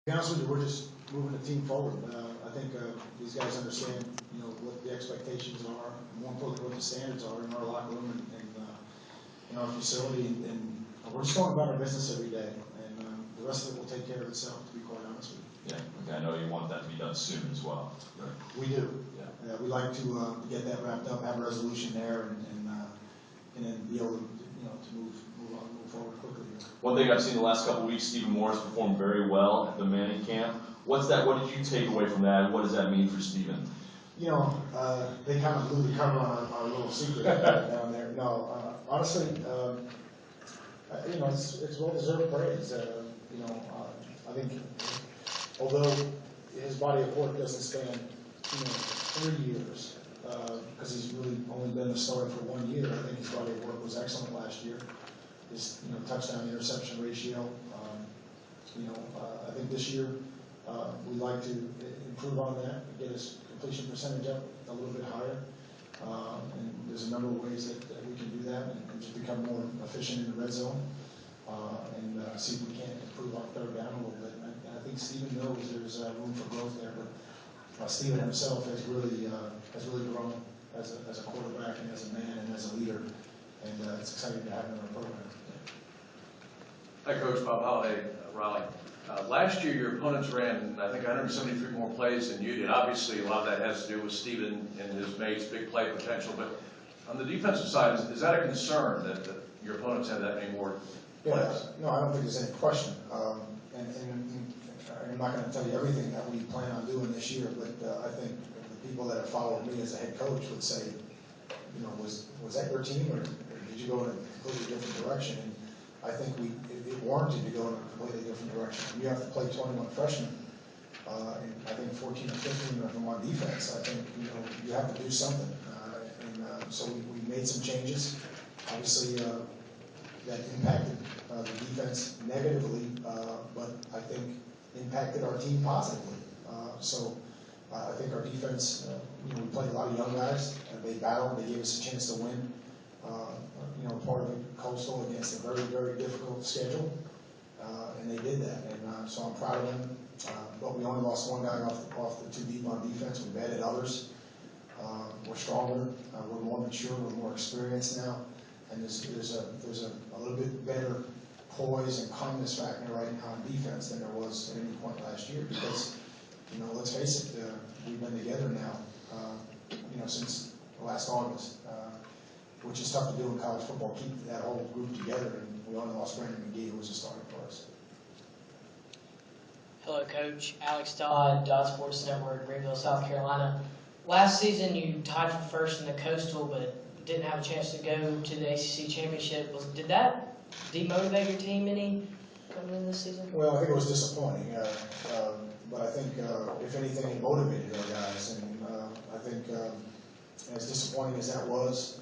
be honest with you, we're just moving the team forward. I think these guys understand, what the expectations are, more importantly, what the standards are in our locker room and in our facility, and we're just going about our business every day, and the rest of it will take care of itself, to be quite honest with you. Yeah, okay, I know you want that to be done soon as well. Right. We do. Yeah. We like to get that wrapped up, have a resolution there, and then be able to, to move forward quickly. One thing I've seen the last couple of weeks, Stephen Morris performed very well at the Manning camp. What did you take away from that, and what does that mean for Stephen? They kind of blew the cover on our little secret down there. No, honestly, it's well-deserved praise. I think although his body of work doesn't span, 3 years, because he's really only been the starter for 1 year, I think his body of work was excellent last year. His touchdown interception ratio. I think this year we'd like to improve on that, get his completion percentage up a little bit higher. And there's a number of ways that we can do that and just become more efficient in the red zone and see if we can't improve on third down a little bit. And I think Stephen knows there's room for growth there, but Stephen himself has really grown as a quarterback and as a man and as a leader, and it's exciting to have him in our program. Hi, Coach. Bob Holliday, Raleigh. Last year, your opponents ran, I think, 173 more plays than you did. Obviously, a lot of that has to do with Stephen and his mates' big play potential. But on the defensive side, is that a concern that your opponents have that many more plays? Yeah, no, I don't think there's any question. And I'm not going to tell you everything that we plan on doing this year, but I think the people that have followed me as a head coach would say, was that your team, or did you go in a completely different direction? And I think it warranted to go in a completely different direction. You have to play 21 freshmen, and I think 14 or 15 of them on defense. I think you have to do something, so we made some changes. Obviously, that impacted the defense negatively, but I think impacted our team positively. So I think our defense, we played a lot of young guys, and they battled. They gave us a chance to win. Part of it, Coastal, against a very, very difficult schedule, and they did that, and so I'm proud of them. But we only lost one guy off the too deep on defense. We've added others. We're stronger. We're more mature. We're more experienced now, and there's a little bit better poise and calmness factor right now on defense than there was at any point last year. Because let's face it, we've been together now, since last August. Which is tough to do in college football, keep that whole group together, and we only lost Brandon McGee, who was a starter for us. Hello, Coach. Alex Dodd, Dodd Sports Network, Greenville, South Carolina. Last season, you tied for first in the Coastal, but didn't have a chance to go to the ACC Championship. Did that demotivate your team any coming in this season? Well, I think it was disappointing, but I think, if anything, it motivated our guys, and I think as disappointing as that was,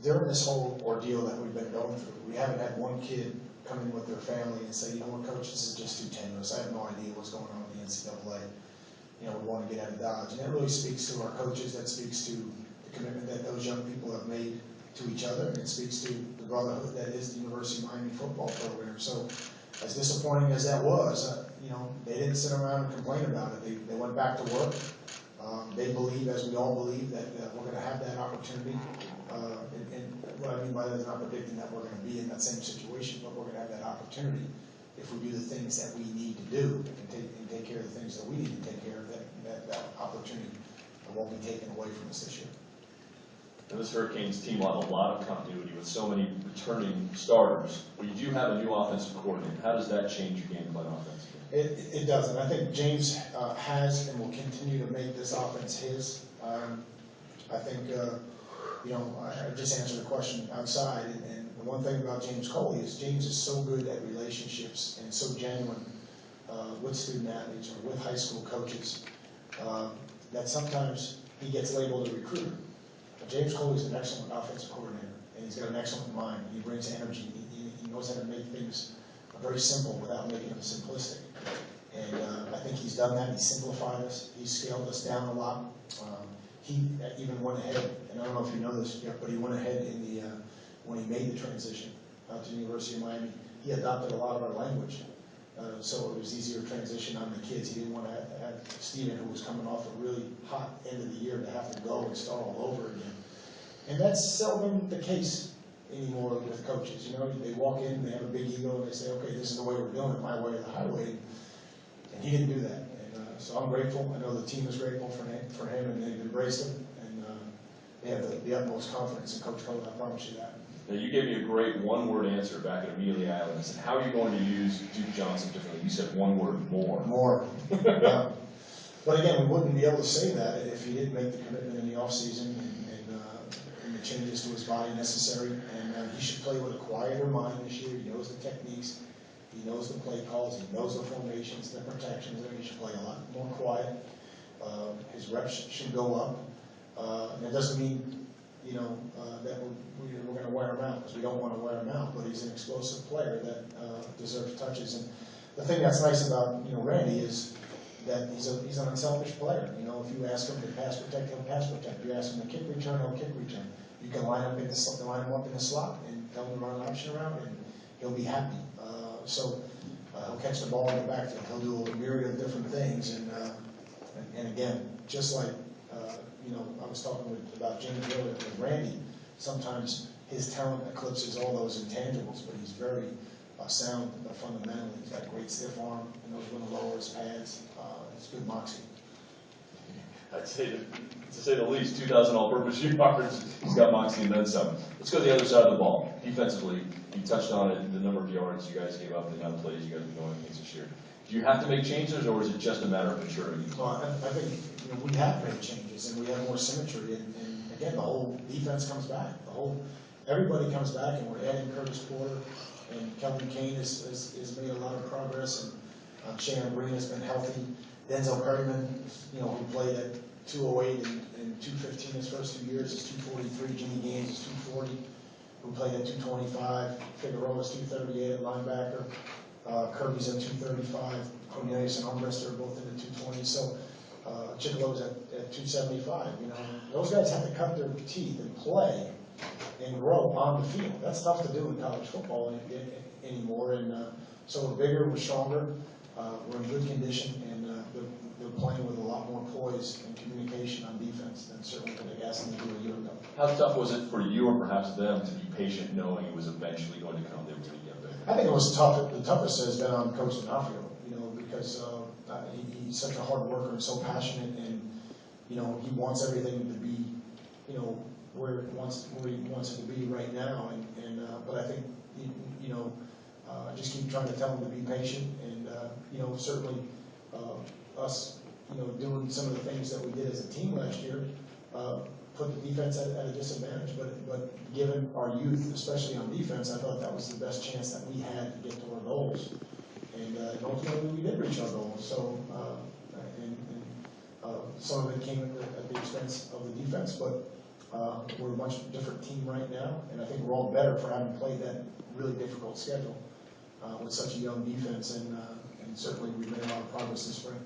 during this whole ordeal that we've been going through, we haven't had one kid come in with their family and say, Coach, this is just too tenuous. I have no idea what's going on with the NCAA. We want to get out of Dodge. And that really speaks to our coaches. That speaks to the commitment that those young people have made to each other. And it speaks to the brotherhood that is the University of Miami football program. So as disappointing as that was, they didn't sit around and complain about it. They went back to work. They believe, as we all believe, that we're going to have that opportunity. And what I mean by that is not predicting that we're going to be in that same situation, but we're going to have that opportunity if we do the things that we need to do and take care of the things that we need to take care of. That opportunity won't be taken away from us this year. And this Hurricanes team will have a lot of continuity with so many returning starters. But you do have a new offensive coordinator. How does that change your game plan offensively? It does, and I think James has and will continue to make this offense his. I think, I just answered a question outside, and the one thing about James Coley is James is so good at relationships and so genuine with student athletes or with high school coaches that sometimes he gets labeled a recruiter. But James Coley is an excellent offensive coordinator, and he's got an excellent mind. He brings energy. He knows how to make things very simple without making them simplistic. And I think he's done that. He's simplified us. He's scaled us down a lot. He even went ahead, and I don't know if you know this yet, but he went ahead in the when he made the transition to the University of Miami. He adopted a lot of our language so it was easier transition on the kids. He didn't want to have Steven, who was coming off a really hot end of the year, to have to go and start all over again. And that's seldom the case anymore with coaches. You know, they walk in, they have a big ego, and they say, okay, this is the way we're doing it, my way or the highway. And he didn't do that. And so I'm grateful. I know the team is grateful for him, and they've embraced him. And they have the utmost confidence in Coach Cole, I promise you that. Now, you gave me a great one-word answer back at Amelia Island. I said, how are you going to use Duke Johnson differently? You said one word, more. More. Yeah. But again, we wouldn't be able to say that if he didn't make the commitment in the offseason and the changes to his body necessary. And he should play with a quieter mind this year. He knows the techniques. He knows the play calls. He knows the formations, the protections. He should play a lot more quiet. His reps should go up. And it doesn't mean, you know, that we're going to wear him out, because we don't want to wear him out. But he's an explosive player that deserves touches. And the thing that's nice about, you know, Randy is that he's an unselfish player. You know, if you ask him to pass protect, he'll pass protect. If you ask him to kick return, he'll kick return. You can line him up in the slot and tell him to run an option around, and he'll be happy. He'll catch the ball in the backfield. He'll do a myriad of different things. And again, just like you know, I was talking about Jimmy earlier with Randy. Sometimes his talent eclipses all those intangibles, but he's very sound fundamentally. He's got a great stiff arm, and knows when to lower his pads. It's good moxie. I'd say, to say the least, 2,000 all-purpose yards. He's got moxie and then some. Let's go to the other side of the ball. Defensively, you touched on it, the number of yards you guys gave up, the amount of plays you guys have been going against this year. Do you have to make changes, or is it just a matter of maturity? Well, I think, you know, we have made changes, and we have more symmetry. And again, the whole defense comes back. Everybody comes back, and we're adding Curtis Porter, and Kelvin Kane has made a lot of progress, and Shannon Green has been healthy. Denzel Perryman, you know, who played at 208 and 215 his first 2 years, is 243. Jimmy Gaines is 240, who played at 225. Figueroa's 238 at linebacker. Kirby's at 235. Cornelius and Armbrester are both in the 220. So Chicolo's at 275. You know, those guys have to cut their teeth and play and grow on the field. That's tough to do in college football anymore. And so we're bigger, we're stronger, we're in good condition, and they're playing with a lot more poise and communication on defense than certainly what they asked them to do a year ago. How tough was it for you, or perhaps them, to be patient, knowing it was eventually going to come, they were going to get better? I think it was tough. The toughest has been on Coach D'Onofrio, you know, because he's such a hard worker and so passionate, and you know, he wants everything to be, you know, where he wants it to be right now. But I think, you know, just keep trying to tell him to be patient, and you know, certainly us, you know, doing some of the things that we did as a team last year put the defense at a disadvantage. But given our youth, especially on defense, I thought that was the best chance that we had to get to our goals, and ultimately we did reach our goals. So some of it came at the expense of the defense, but we're a much different team right now, and I think we're all better for having played that really difficult schedule with such a young defense, and certainly we've made a lot of progress this spring.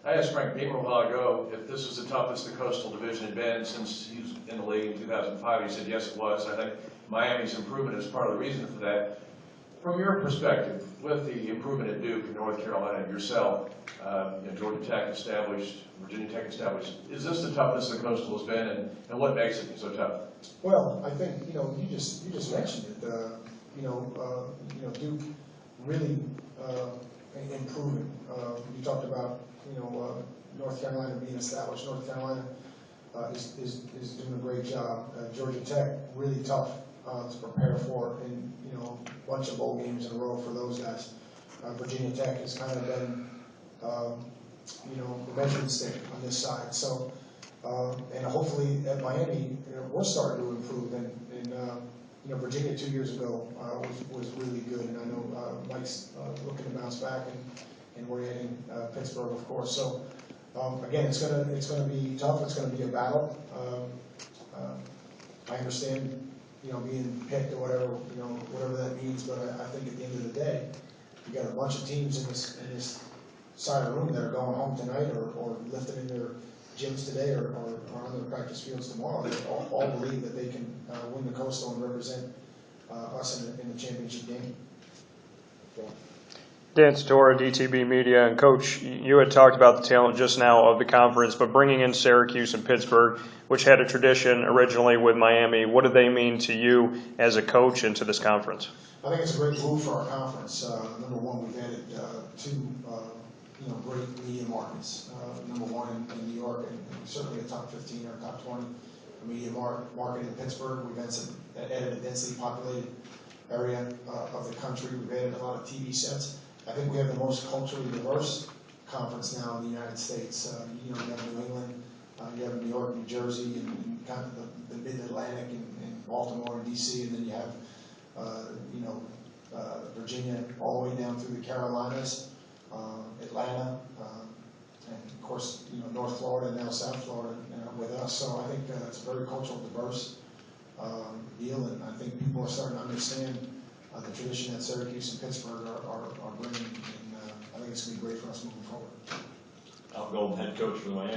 I asked Frank Beamer a while ago if this was the toughest the Coastal Division had been since he was in the league in 2005. He said yes, it was. I think Miami's improvement is part of the reason for that. From your perspective, with the improvement at Duke and North Carolina, yourself, Georgia Tech established, Virginia Tech established, is this the toughest the Coastal has been, and what makes it so tough? Well, I think, you know, you just mentioned it. Duke really improving. You talked about, you know, North Carolina being established. North Carolina is doing a great job. Georgia Tech, really tough to prepare for, and you know, a bunch of bowl games in a row for those guys. Virginia Tech has kind of been, you know, the measuring stick on this side. So, and hopefully at Miami, you know, we're starting to improve. And you know, Virginia 2 years ago was really good, and I know Mike's looking to bounce back, and we're adding Pittsburgh, of course. So again, it's gonna be tough. It's gonna be a battle. I understand, you know, being picked or whatever, you know, whatever that means. But I think at the end of the day, you got a bunch of teams in this side of the room that are going home tonight, or lifting in their gyms today, or on their practice fields tomorrow. They all believe that they can win the Coastal and represent us in the championship game. Dan Tortora, DTB Media, and Coach, you had talked about the talent just now of the conference, but bringing in Syracuse and Pittsburgh, which had a tradition originally with Miami, what do they mean to you as a coach and to this conference? I think it's a great move for our conference. Number one, we've added two great media markets. Number one in New York, and certainly a top 15 or top 20 media market in Pittsburgh. We've added a densely populated area of the country. We've added a lot of TV sets. I think we have the most culturally diverse conference now in the United States. You have New England, you have New York, New Jersey, and kind of the mid-Atlantic and Baltimore and DC, and then you have Virginia all the way down through the Carolinas, Atlanta, and of course North Florida and now South Florida with us. So I think it's a very cultural diverse deal, and I think people are starting to understand the tradition that Syracuse and Pittsburgh are bringing, and I think it's going to be great for us moving forward. Outgoing head coach for the Miami